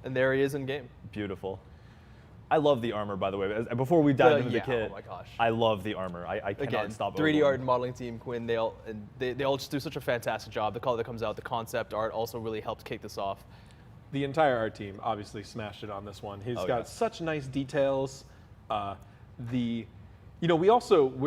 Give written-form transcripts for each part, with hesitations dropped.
And there he is in game. Beautiful. I love the armor, by the way. Before we dive into the kit, oh my gosh. I love the armor. I cannot Again, stop 3D over art and modeling team, Quinn, they all just do such a fantastic job. The color that comes out, the concept art also really helps kick this off. The entire art team obviously smashed it on this one. He's got such nice details. We're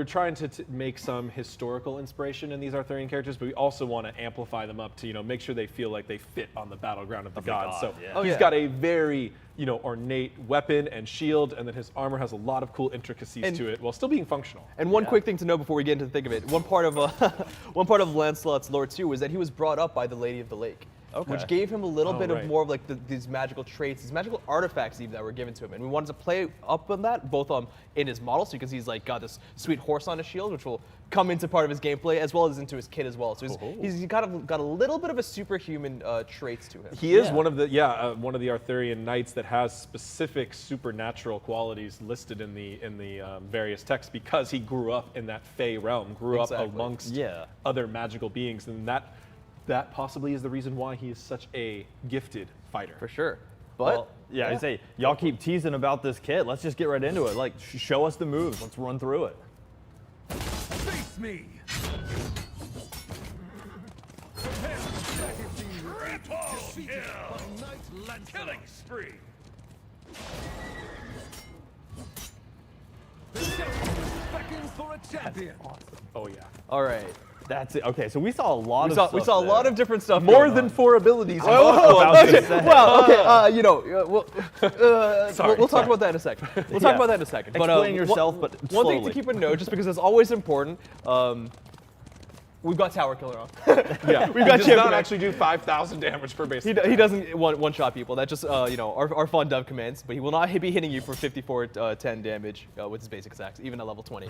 trying to make some historical inspiration in these Arthurian characters, but we also want to amplify them up to make sure they feel like they fit on the battleground of the gods. So he's got a very ornate weapon and shield, and then his armor has a lot of cool intricacies to it while still being functional. And one quick thing to know before we get into the thick of it, one part of Lancelot's lore too was that he was brought up by the Lady of the Lake. Okay. Which gave him a little bit of more of like these magical traits, these magical artifacts even that were given to him. And we wanted to play up on that, both in his model, so you can see he's like got this sweet horse on his shield, which will come into part of his gameplay, as well as into his kit as well. So he's got a little bit of a superhuman traits to him. He is one of the Arthurian knights that has specific supernatural qualities listed in the various texts because he grew up in that Fey realm, grew up amongst other magical beings, and that possibly is the reason why he is such a gifted fighter. For sure. But I say, y'all keep teasing about this kit. Let's just get right into it. Like, show us the moves. Let's run through it. Face me. Killing spree. Beckons for a champion. Oh yeah. all right. That's it. Okay, so we saw a lot We saw a lot of different stuff. More than 4 abilities. Okay. Well, okay. We'll talk about that in a second. We'll talk about that in a second. Explain yourself, but one slowly. thing to keep in note, just because it's always important. We've got Tower Killer on. Yeah, we've got does not actually do 5,000 damage per base. He doesn't one-shot people. That's just our fun dove commands. But he will not be hitting you for 10 damage with his basic attacks, even at level 20.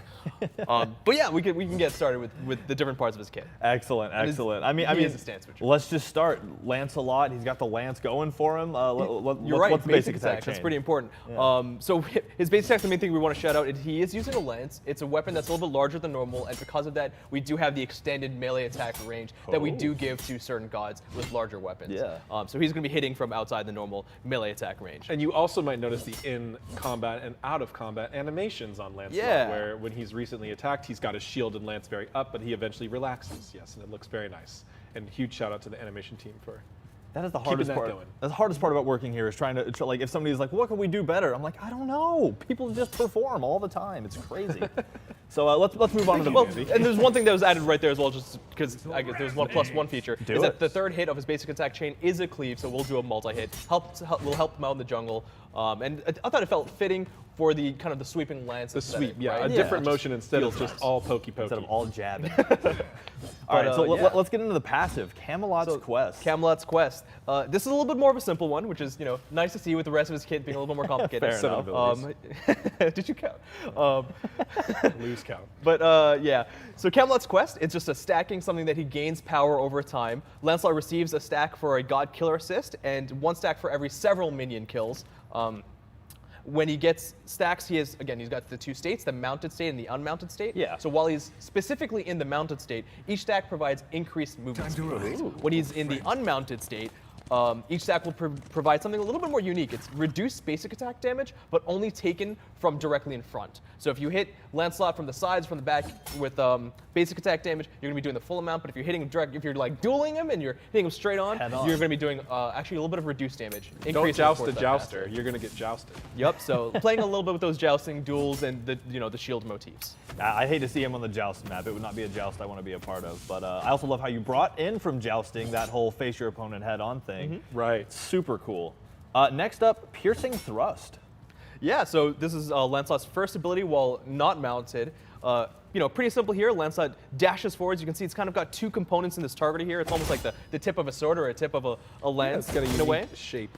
But yeah, we can get started with the different parts of his kit. Excellent. I mean, is a stance switcher. Let's just start. Lancelot, he's got the lance going for him. You're right. What's the basic attack chain? That's pretty important. Yeah. So his basic attack, the main thing we want to shout out, he is using a lance. It's a weapon that's a little bit larger than normal, and because of that, we do have the extended melee attack range that we do give to certain gods with larger weapons. Yeah. So he's going to be hitting from outside the normal melee attack range. And you also might notice the in-combat and out-of-combat animations on Lancelot, where when he's recently attacked, he's got his shield and lance very up, but he eventually relaxes. Yes, and it looks very nice. And huge shout out to the animation team for that is the hardest part. Going. That's the hardest part about working here is trying to like if somebody's like, what can we do better? I'm like, I don't know. People just perform all the time. It's crazy. So let's move on to the and there's one thing that was added right there as well, just because I guess there's 1+1 feature. That the third hit of his basic attack chain is a cleave, so we'll do a multi-hit. Will help him out in the jungle. And I thought it felt fitting for the kind of the sweeping lance. The sweep, a different motion instead of just all pokey. Instead of all jabbing. All right, so let's get into the passive, Camelot's Quest. Camelot's Quest. This is a little bit more of a simple one, which is nice to see with the rest of his kit being a little bit more complicated. Fair enough. Did you count? Lose count. But yeah, so Camelot's Quest, it's just a stacking, something that he gains power over time. Lancelot receives a stack for a God Killer assist, and 1 stack for every several minion kills. When he gets stacks, he's got the 2 states, the mounted state and the unmounted state. Yeah. So while he's specifically in the mounted state, each stack provides increased movement speed. When he's in the unmounted state, each stack will provide something a little bit more unique. It's reduced basic attack damage, but only taken from directly in front. So if you hit Lancelot from the sides, from the back with basic attack damage, you're gonna be doing the full amount. But if you're hitting him direct, if you're like dueling him and you're hitting him straight on, you're gonna be doing actually a little bit of reduced damage. Don't joust a jouster. You're gonna get jousted. Yep. So playing a little bit with those jousting duels and the the shield motifs. I hate to see him on the joust map. It would not be a joust I want to be a part of. But I also love how you brought in from jousting that whole face your opponent head on thing. Right. Super cool. Next up, Piercing Thrust. Yeah, so this is Lancelot's first ability while not mounted. Pretty simple here. Lancelot dashes forwards. You can see it's kind of got 2 components in this target here. It's almost like the tip of a sword or a tip of a lance. It's got a unique shape.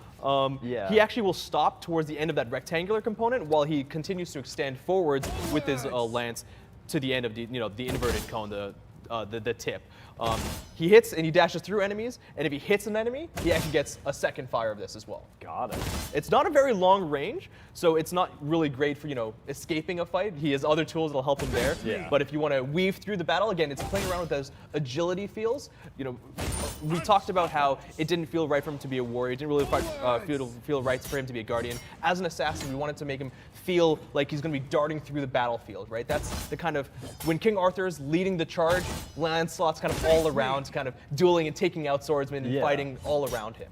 He actually will stop towards the end of that rectangular component while he continues to extend forwards with his lance to the end of the inverted cone, the tip. He hits and he dashes through enemies, and if he hits an enemy, he actually gets a second fire of this as well. Got it. It's not a very long range, so it's not really great for escaping a fight. He has other tools that'll help him there. Yeah. But if you want to weave through the battle, again, it's playing around with those agility feels. we talked about how it didn't feel right for him to be a warrior. It didn't really feel right for him to be a guardian. As an assassin, we wanted to make him feel like he's going to be darting through the battlefield, right? That's the kind of, when King Arthur's leading the charge, Lancelot's kind of all around, kind of dueling and taking out swordsmen and fighting all around him.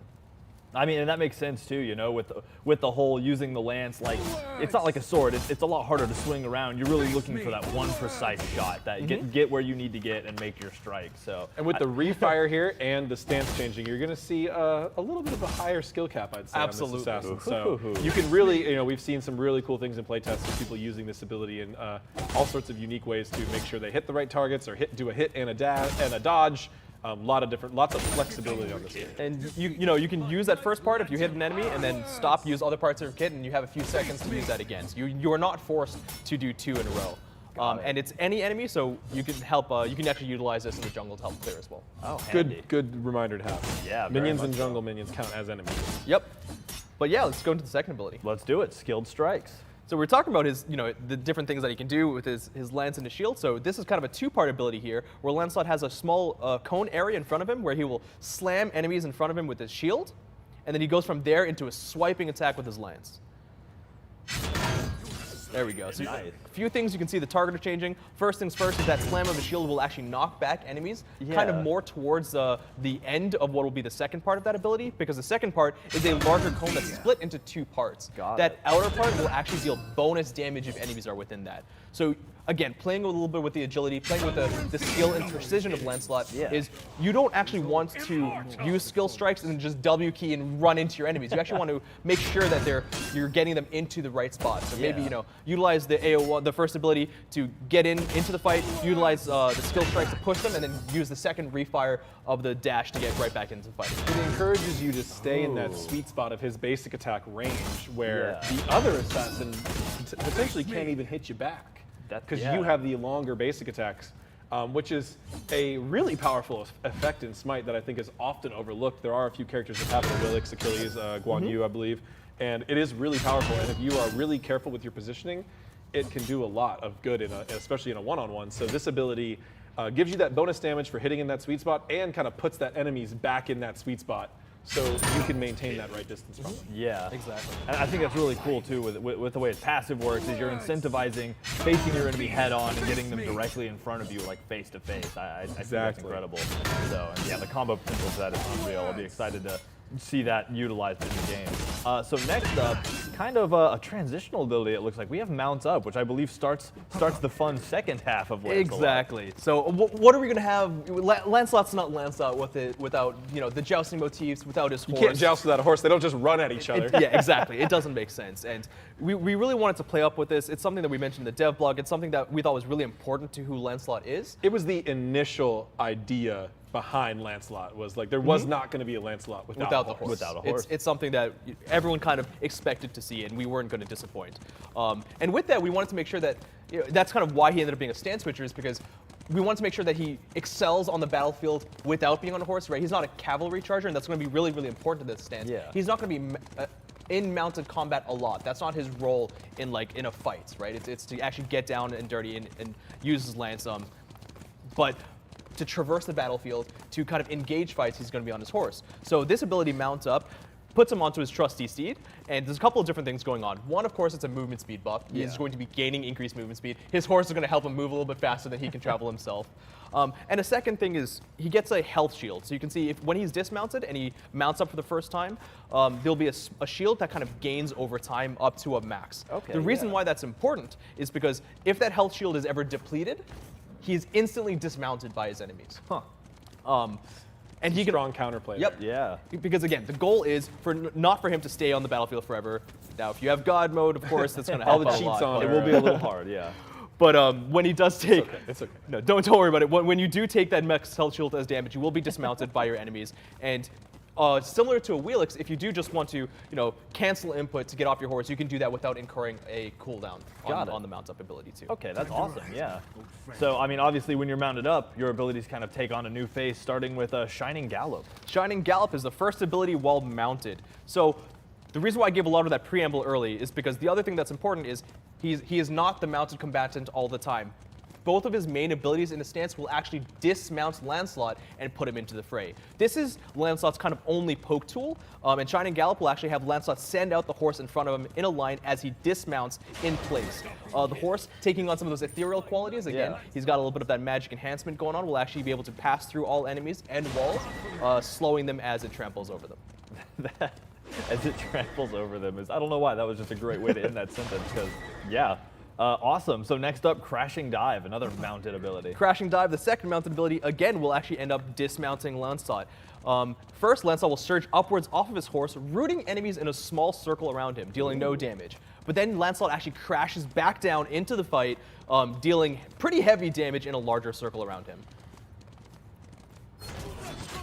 I mean, and that makes sense too, you know, with the whole using the lance, like, it's not like a sword, it's a lot harder to swing around. You're really looking for that one precise shot, that get where you need to get and make your strike, so. And with the refire here and the stance changing, you're gonna see a little bit of a higher skill cap, I'd say, Absolutely. on this assassin. So you can really, you know, we've seen some really cool things in playtests of people using this ability in all sorts of unique ways to make sure they hit the right targets or do a hit and a dodge. Lots of flexibility on this game. And you know, you can use that first part if you hit an enemy, and then stop, use other parts of your kit, and you have a few seconds to use that again. So you are not forced to do 2 in a row. And it's any enemy, so you can help. You can actually utilize this in the jungle to help clear as well. Oh, handy. Good reminder to have. Yeah, minions and jungle minions count as enemies. Yep. But yeah, let's go into the second ability. Let's do it. Skilled strikes. So we're talking about his, you know, the different things that he can do with his lance and his shield. So this is kind of a 2-part ability here, where Lancelot has a small cone area in front of him, where he will slam enemies in front of him with his shield, and then he goes from there into a swiping attack with his lance. There we go. So a few things you can see the target are changing. First things first is that slam of the shield will actually knock back enemies kind of more towards the end of what will be the second part of that ability, because the second part is a larger cone that's split into 2 parts. That outer part will actually deal bonus damage if enemies are within that. So again, playing a little bit with the agility, playing with the skill and precision of Lancelot is you don't actually want to use skill strikes and then just W key and run into your enemies. You actually want to make sure that you're getting them into the right spot. So maybe, you know, utilize the AO1, the first ability to get into the fight, utilize the skill strikes to push them, and then use the second refire of the dash to get right back into the fight. It encourages you to stay in that sweet spot of his basic attack range, where the other assassin potentially can't even hit you back. Because you have the longer basic attacks, which is a really powerful effect in Smite that I think is often overlooked. There are a few characters that have it, Willix, Achilles, Guan Yu, I believe, and it is really powerful. And if you are really careful with your positioning, it can do a lot of good, especially in a one-on-one. So this ability gives you that bonus damage for hitting in that sweet spot and kind of puts that enemies back in that sweet spot, so you can maintain that right distance from them. Yeah, exactly. And I think that's really cool too with the way its passive works, is you're incentivizing facing your enemy head on and getting them directly in front of you, like face to face. I think that's incredible. So and yeah, the combo potential for that is unreal. I'll be excited to see that utilized in the game. So next up, kind of a transitional ability, it looks like. We have Mounts Up, which I believe starts the fun second half of Lancelot. Exactly. So what are we going to have? Lancelot's not Lancelot without, you know, the jousting motifs, without his horse. You can't joust without a horse. They don't just run at each other. Yeah, exactly. It doesn't make sense. And we really wanted to play up with this. It's something that we mentioned in the dev blog. It's something that we thought was really important to who Lancelot is. It was the initial idea behind Lancelot, was like there was not going to be a Lancelot without a horse. Without a horse. It's something that everyone kind of expected to see, and we weren't going to disappoint. And with that, we wanted to make sure that, you know, that's kind of why he ended up being a stance switcher, is because we wanted to make sure that he excels on the battlefield without being on a horse, right? He's not a cavalry charger, and that's going to be really, really important to this stance. Yeah. He's not going to be in mounted combat a lot. That's not his role in a fight, right? It's to actually get down and dirty and use his lance. But to traverse the battlefield, to kind of engage fights, he's going to be on his horse. So this ability Mounts Up puts him onto his trusty steed, and there's a couple of different things going on. One, of course, it's a movement speed buff. He's going to be gaining increased movement speed. His horse is going to help him move a little bit faster than he can travel himself. And a second thing is he gets a health shield. So you can see when he's dismounted and he mounts up for the first time, there'll be a shield that kind of gains over time up to a max. The reason why that's important is because if that health shield is ever depleted, he's instantly dismounted by his enemies. And he can strong counterplay. Yep. Yeah. Because again, the goal is not for him to stay on the battlefield forever. Now, if you have God mode, of course, that's going to help all the a cheats lot. on It will be a little hard, yeah. But when he does take, It's okay. no, don't worry about it. When you do take that max health shield as damage, you will be dismounted by your enemies. And similar to a Wheelix, if you do just want to, cancel input to get off your horse, you can do that without incurring a cooldown on the mount up ability too. Okay, that's awesome, yeah. So, I mean, obviously when you're mounted up, your abilities kind of take on a new face, starting with Shining Gallop. Shining Gallop is the first ability while mounted. So the reason why I gave a lot of that preamble early is because the other thing that's important is he is not the mounted combatant all the time. both of his main abilities in the stance will actually dismount Lancelot and put him into the fray. This is Lancelot's kind of only poke tool, and Shining Gallop will actually have Lancelot send out the horse in front of him in a line as he dismounts in place. The horse, taking on some of those ethereal qualities, again, he's got a little bit of that magic enhancement going on, will actually be able to pass through all enemies and walls, slowing them as it tramples over them. As it tramples over them is, I don't know why, that was just a great way to end that sentence, because, yeah. Awesome. So next up, Crashing Dive, another mounted ability. Crashing Dive, the second mounted ability, again, will actually end up dismounting Lancelot. First, Lancelot will surge upwards off of his horse, rooting enemies in a small circle around him, dealing no damage. But then Lancelot actually crashes back down into the fight, dealing pretty heavy damage in a larger circle around him.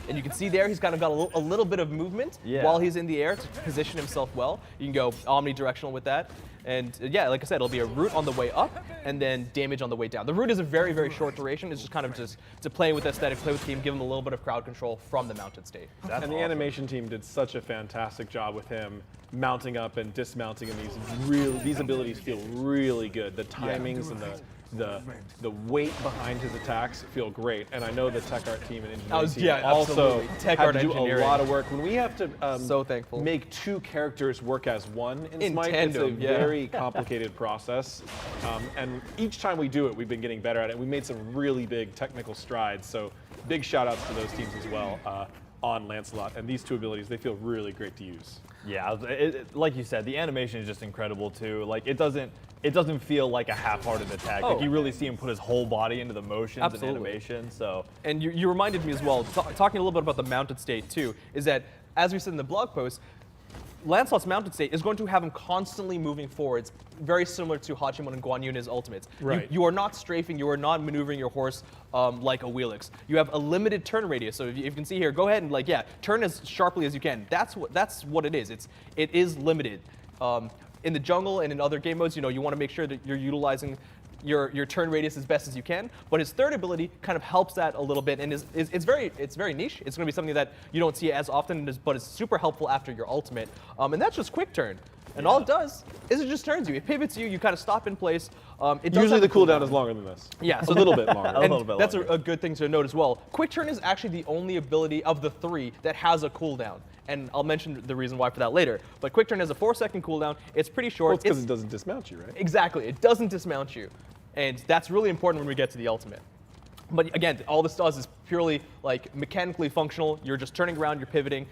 And you can see there, he's kind of got a little bit of movement while he's in the air to position himself well. You can go omnidirectional with that. And yeah, like I said, it'll be a root on the way up and then damage on the way down. The root is a very, very short duration. It's just kind of just to play with aesthetic, play with the team, give him a little bit of crowd control from the mounted state. And the animation team did such a fantastic job with him mounting up and dismounting, and these abilities feel really good. The timings and the weight behind his attacks feel great, and I know the tech art team and engineering team also had to do a lot of work. When we have to so thankful. Make two characters work as one in Smite, tandem, it's a very complicated process, and each time we do it, we've been getting better at it. We made some really big technical strides, so big shout outs to those teams as well on Lancelot, and these two abilities, they feel really great to use. Yeah, like you said, the animation is just incredible too. Like it doesn't feel like a half-hearted attack. Like you really see him put his whole body into the motions and animation. So. And you reminded me as well, talking a little bit about the mounted state too, is that as we said in the blog post, Lancelot's mounted state is going to have him constantly moving forwards, very similar to Hachiman and Guan Yu in his ultimates. Right. You are not strafing, you are not maneuvering your horse like a Wheelix. You have a limited turn radius, so if you can see here, go ahead and turn as sharply as you can. That's what it is. It is limited. In the jungle and in other game modes, you want to make sure that you're utilizing your turn radius as best as you can, but his third ability kind of helps that a little bit, and it's very niche. It's going to be something that you don't see as often, but it's super helpful after your ultimate, and that's just quick turn. And all it does is it just turns you. It pivots you. You kind of stop in place. Usually the cooldown is longer than this. Yeah, so a little bit longer. And that's a good thing to note as well. Quick turn is actually the only ability of the three that has a cooldown. And I'll mention the reason why for that later. But Quick Turn has a 4-second cooldown. It's pretty short. Well, it's because it doesn't dismount you, right? Exactly. It doesn't dismount you. And that's really important when we get to the ultimate. But again, all this does is purely mechanically functional. You're just turning around, you're pivoting.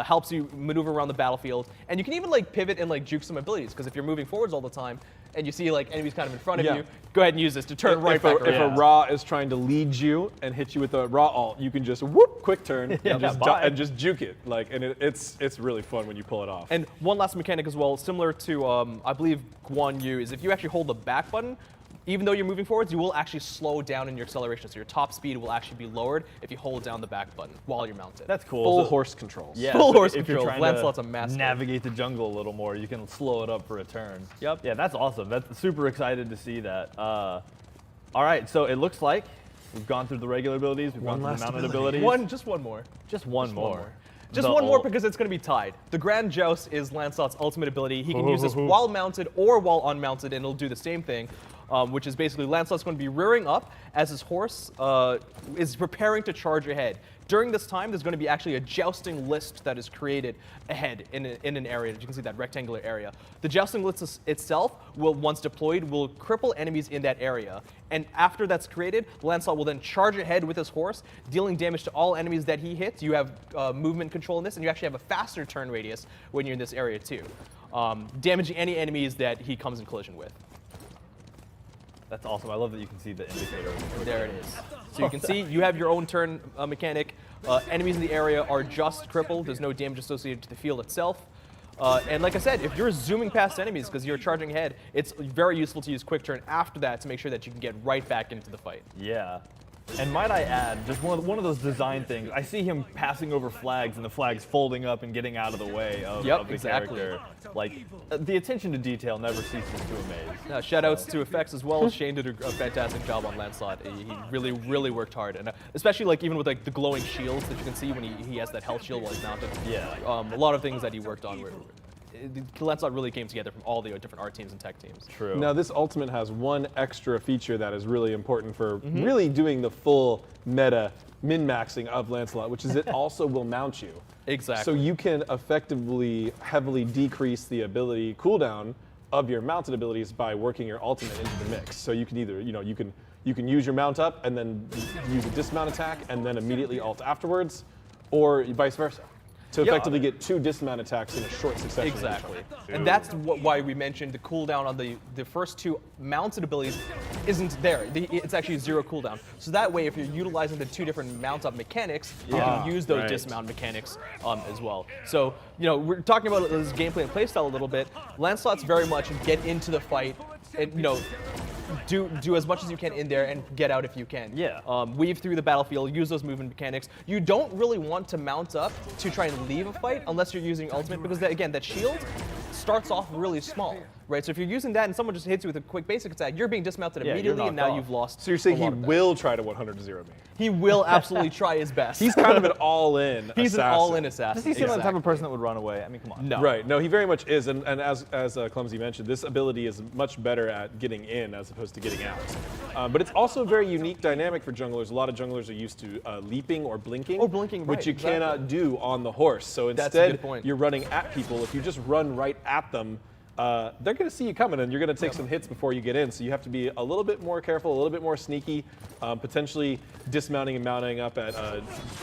Helps you maneuver around the battlefield. And you can even pivot and juke some abilities, because if you're moving forwards all the time and you see enemies kind of in front of you, go ahead and use this to turn right back around. If a Ra is trying to lead you and hit you with a Ra ult, you can just whoop, quick turn, and just juke it. It's really fun when you pull it off. And one last mechanic as well, similar to I believe Guan Yu, is if you actually hold the back button, even though you're moving forwards, you will actually slow down in your acceleration. So your top speed will actually be lowered if you hold down the back button while you're mounted. That's cool. Full horse controls. Yeah, full horse if controls. You're trying Lancelot's to a master. Navigate the jungle a little more, you can slow it up for a turn. Yep. Yeah, that's awesome. That's super excited to see that. All right, so it looks like we've gone through the regular abilities. We've gone through the mounted abilities. Just one more. Just one more. Just one more because it's going to be tied. The Grand Joust is Lancelot's ultimate ability. He can use this while mounted or while unmounted, and it'll do the same thing, which is basically Lancelot's going to be rearing up as his horse is preparing to charge ahead. During this time, there's going to be actually a jousting list that is created ahead in an area. You can see that rectangular area. The jousting list itself, once deployed, will cripple enemies in that area. And after that's created, Lancelot will then charge ahead with his horse, dealing damage to all enemies that he hits. You have movement control in this, and you actually have a faster turn radius when you're in this area too, damaging any enemies that he comes in collision with. That's awesome. I love that you can see the indicator. There it is. So you can see you have your own turn mechanic. Enemies in the area are just crippled. There's no damage associated to the field itself. And like I said, if you're zooming past enemies because you're charging ahead, it's very useful to use Quick Turn after that to make sure that you can get right back into the fight. Yeah. And might I add, just one of those design things, I see him passing over flags and the flags folding up and getting out of the way of the character. The attention to detail never ceases to amaze. Shout outs to effects as well. Shane did a fantastic job on Lancelot. He really, really worked hard. And especially even with the glowing shields that you can see when he has that health shield while he's mounted. Yeah. A lot of things that he worked on were Lancelot really came together from all the different art teams and tech teams. True. Now this ultimate has one extra feature that is really important for really doing the full meta min-maxing of Lancelot, which is it also will mount you. Exactly. So you can effectively heavily decrease the ability cooldown of your mounted abilities by working your ultimate into the mix. So you can either, you can use your mount up and then use a dismount attack and then immediately ult afterwards, or vice versa, to effectively get 2 dismount attacks in a short succession. Exactly. And that's why we mentioned the cooldown on the first 2 mounted abilities isn't there. It's actually 0 cooldown. So that way, if you're utilizing the 2 different mount-up mechanics, you can use those dismount mechanics as well. So, we're talking about this gameplay and playstyle a little bit. Lancelot's very much get into the fight and, do as much as you can in there and get out if you can. Yeah. Weave through the battlefield, use those movement mechanics. You don't really want to mount up to try and leave a fight unless you're using ultimate, because again, that shield starts off really small, right? So if you're using that and someone just hits you with a quick basic attack, you're being dismounted immediately, and now you've lost. So you're saying a lot he of that. will try to 100-0 me? He will absolutely try his best. He's kind of an all-in He's assassin. an all-in assassin. Does he seem like the type of person that would run away? I mean, come on. No. Right. No, he very much is, and as Clumsy mentioned, this ability is much better at getting in as opposed to getting out. But it's also a very unique dynamic for junglers. A lot of junglers are used to leaping or blinking, right, which you cannot do on the horse. So That's a instead, good point. you're running at people. If you just run right at them, they're going to see you coming, and you're going to take some hits before you get in. So you have to be a little bit more careful, a little bit more sneaky, potentially dismounting and mounting up at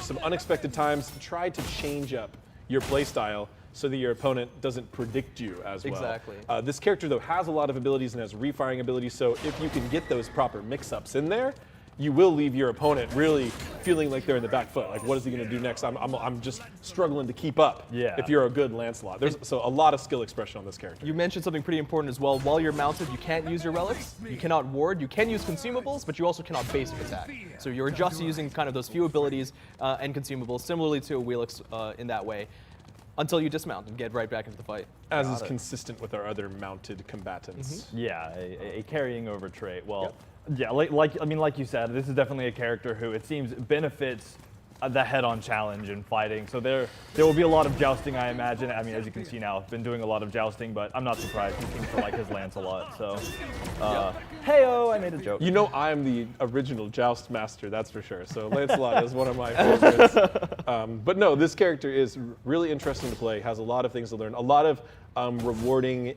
some unexpected times. Try to change up your playstyle so that your opponent doesn't predict you as well. Exactly. This character, though, has a lot of abilities and has refiring abilities, so if you can get those proper mix-ups in there, you will leave your opponent really feeling like they're in the back foot. Like, what is he going to do next? I'm just struggling to keep up. Yeah. If you're a good Lancelot, so a lot of skill expression on this character. You mentioned something pretty important as well. While you're mounted, you can't use your relics. You cannot ward. You can use consumables, but you also cannot basic attack. So you're just using kind of those few abilities and consumables, similarly to a Wheelix in that way, until you dismount and get right back into the fight. As is consistent with our other mounted combatants. Yeah, a carrying over trait. Well, yeah, like you said, this is definitely a character who it seems benefits the head-on challenge in fighting. So there will be a lot of jousting, I imagine. I mean, as you can see now, I've been doing a lot of jousting, but I'm not surprised. He seems to like his Lancelot. So, hey-oh, I made a joke. You know I'm the original joust master, that's for sure. So Lancelot is one of my favorites. But no, this character is really interesting to play, has a lot of things to learn, a lot of rewarding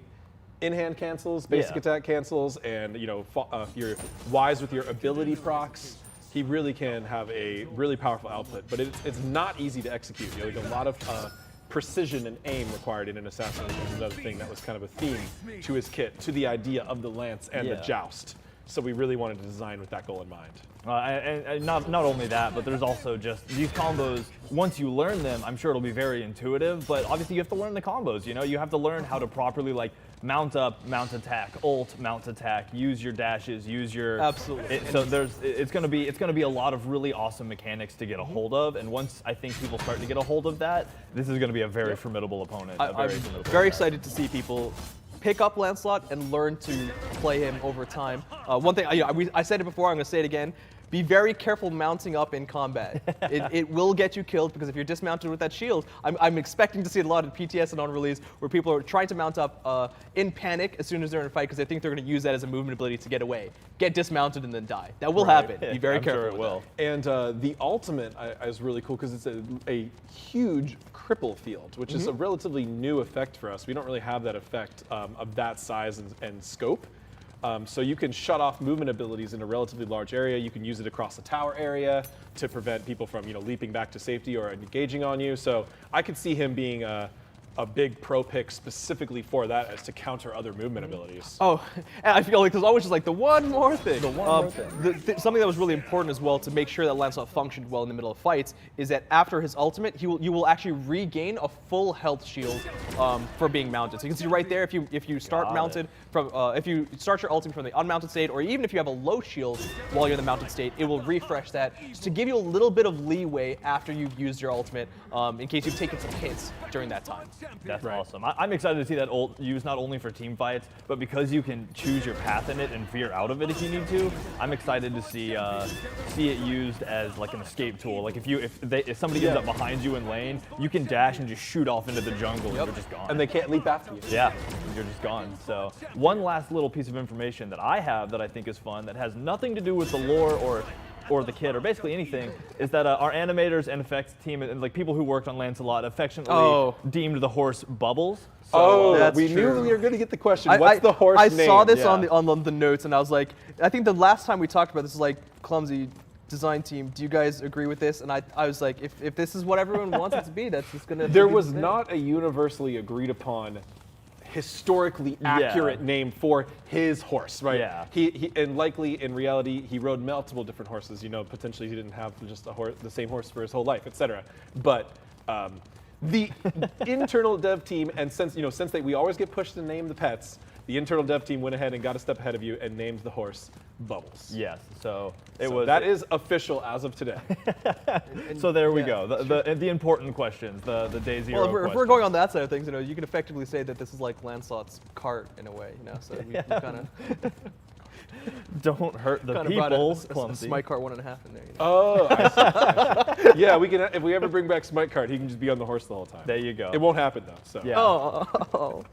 in-hand cancels, basic attack cancels, and you're wise with your ability procs. He really can have a really powerful output, but it's not easy to execute. Like a lot of precision and aim required in an assassin, which is another thing that was kind of a theme to his kit, to the idea of the lance and the joust. So we really wanted to design with that goal in mind. And not only that, but there's also just these combos. Once you learn them, I'm sure it'll be very intuitive, but obviously you have to learn the combos. You have to learn how to properly mount up, mount attack, ult, mount attack, use your dashes, use your absolutely. So it's gonna be a lot of really awesome mechanics to get a hold of, and once I think people start to get a hold of that, this is gonna be a very formidable opponent. I'm very excited to see people pick up Lancelot and learn to play him over time. One thing, I said it before, I'm going to say it again. Be very careful mounting up in combat. It will get you killed, because if you're dismounted with that shield, I'm expecting to see a lot of PTS and on-release where people are trying to mount up in panic as soon as they're in a fight because they think they're going to use that as a movement ability to get away. Get dismounted and then die. That will happen. Be very careful. Sure it will. And the ultimate is really cool because it's a huge cripple field, which is a relatively new effect for us. We don't really have that effect of that size and scope. So you can shut off movement abilities in a relatively large area. You can use it across the tower area to prevent people from leaping back to safety or engaging on you. So I could see him being a big pro pick specifically for that, as to counter other movement abilities. Oh, and I feel like there's always just the one more thing. Something that was really important as well to make sure that Lancelot functioned well in the middle of fights is that after his ultimate, you will actually regain a full health shield for being mounted. So you can see right there, if you start mounted from, if you start your ultimate from the unmounted state, or even if you have a low shield while you're in the mounted state, it will refresh that just to give you a little bit of leeway after you've used your ultimate in case you've taken some hits during that time. champion. That's awesome. I'm excited to see that ult used not only for team fights, but because you can choose your path in it and veer out of it if you need to. I'm excited to see it used as like an escape tool. Like if somebody ends up behind you in lane, you can dash and just shoot off into the jungle and you're just gone. And they can't leap after you. Yeah, you're just gone. So one last little piece of information that I have that I think is fun that has nothing to do with the lore or the kit or basically anything is that our animators and effects team and like people who worked on Lancelot affectionately deemed the horse Bubbles. So we knew we were going to get the question. What's the horse name? I saw this on the notes and I was like, I think the last time we talked about this is like Clumsy design team. Do you guys agree with this? And I was like, if this is what everyone wants it to be, that's just gonna. There was not a universally agreed upon historically accurate name for his horse, right? Yeah. He and likely in reality he rode multiple different horses. You know, potentially he didn't have just the same horse for his whole life, etc. But the internal dev team, and since we always get pushed to name the pets, the internal dev team went ahead and got a step ahead of you and named the horse Bubbles. Yes. So that is official as of today. So there we go. The important questions, the day zero. Well, if we're going on that side of things, you can effectively say that this is like Lancelot's cart in a way, So we kind of don't hurt the people. Clumsy. Smite cart 1.5 in there. Oh, I see. Yeah, we can. If we ever bring back Smite cart, he can just be on the horse the whole time. There you go. It won't happen though. So. Yeah.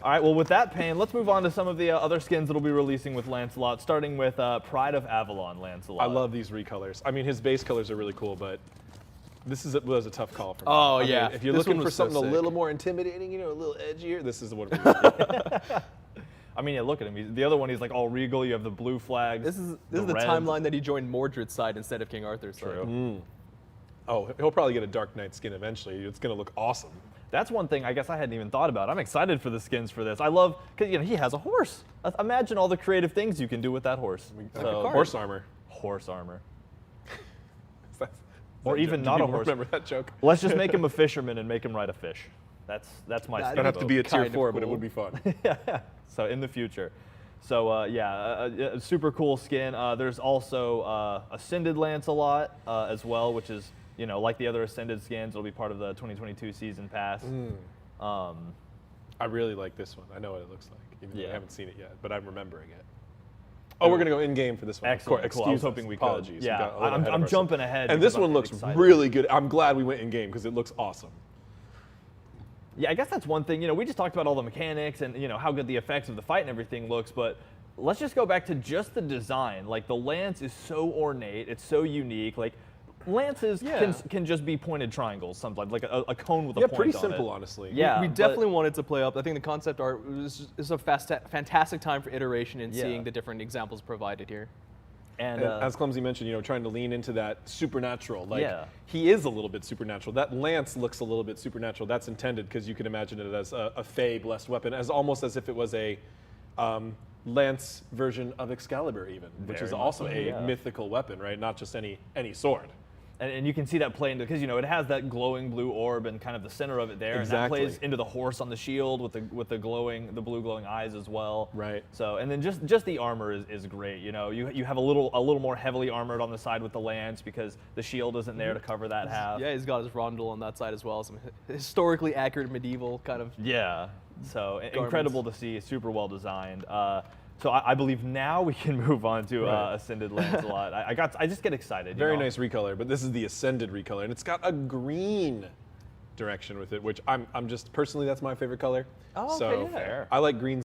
All right, well, with that pain, let's move on to some of the other skins that will be releasing with Lancelot, starting with Pride of Avalon Lancelot. I love these recolors. I mean, his base colors are really cool, but this was a tough call for me. Oh, I yeah. mean, if you're This looking one for was so something a sick. little more intimidating, a little edgier, this is the one. We're I mean, yeah, look at him. The other one, he's like all regal. You have the blue flags. This is the red. timeline that he joined Mordred's side instead of King Arthur's side. Oh, he'll probably get a Dark Knight skin eventually. It's going to look awesome. That's one thing I guess I hadn't even thought about. I'm excited for the skins for this. I love, because he has a horse. Imagine all the creative things you can do with that horse. So, Horse armor. Horse armor. Or even not a horse. Remember that joke? Let's just make him a fisherman and make him ride a fish. That's my It skin don't have to vote. be a tier Kind of 4, but it cool. would be fun. So in the future. So a super cool skin. There's also Ascended Lancelot as well, which is, like the other Ascended skins, it'll be part of the 2022 season pass. I really like this one. I know what it looks like, even though I Yeah. haven't seen it yet, but I'm remembering it. Oh, we're going to go in-game for this one. Excellent. Of course. Cool. I was Excuse hoping us. we could. Apologies. Yeah, We got a little ahead of I'm ourselves. jumping ahead. And because this one I'm looks excited. really good. I'm glad we went in-game because it looks awesome. Yeah, I guess that's one thing. We just talked about all the mechanics and how good the effects of the fight and everything looks, but let's just go back to just the design. Like the lance is so ornate, it's so unique. Like lances can just be pointed triangles, sometimes like a cone with a point pretty on simple, it. honestly. Yeah, We but- definitely wanted to play up. I think the concept art is a fantastic time for iteration and Yeah. seeing the different examples provided here. And And as Clumsy mentioned, trying to lean into that supernatural. Like, Yeah. he is a little bit supernatural. That lance looks a little bit supernatural. That's intended because you can imagine it as a fey blessed weapon, as almost as if it was a lance version of Excalibur, even, which Very is much also so, a yeah. mythical weapon, right? Not just any sword. And you can see that play into, because it has that glowing blue orb and kind of the center of it there, Exactly. and that plays into the horse on the shield with the blue glowing eyes as well. Right. So and then just the armor is great. You have a little more heavily armored on the side with the lance because the shield isn't there to cover that half. Yeah, he's got his rondel on that side as well. Some historically accurate medieval kind of. Yeah. So incredible to see. Super well designed. So I believe now we can move on to Ascended Lancelot. I just get excited. Very nice recolor, but this is the Ascended recolor, and it's got a green direction with it, which I'm just personally, that's my favorite color. Oh, so okay, yeah. Fair. I like green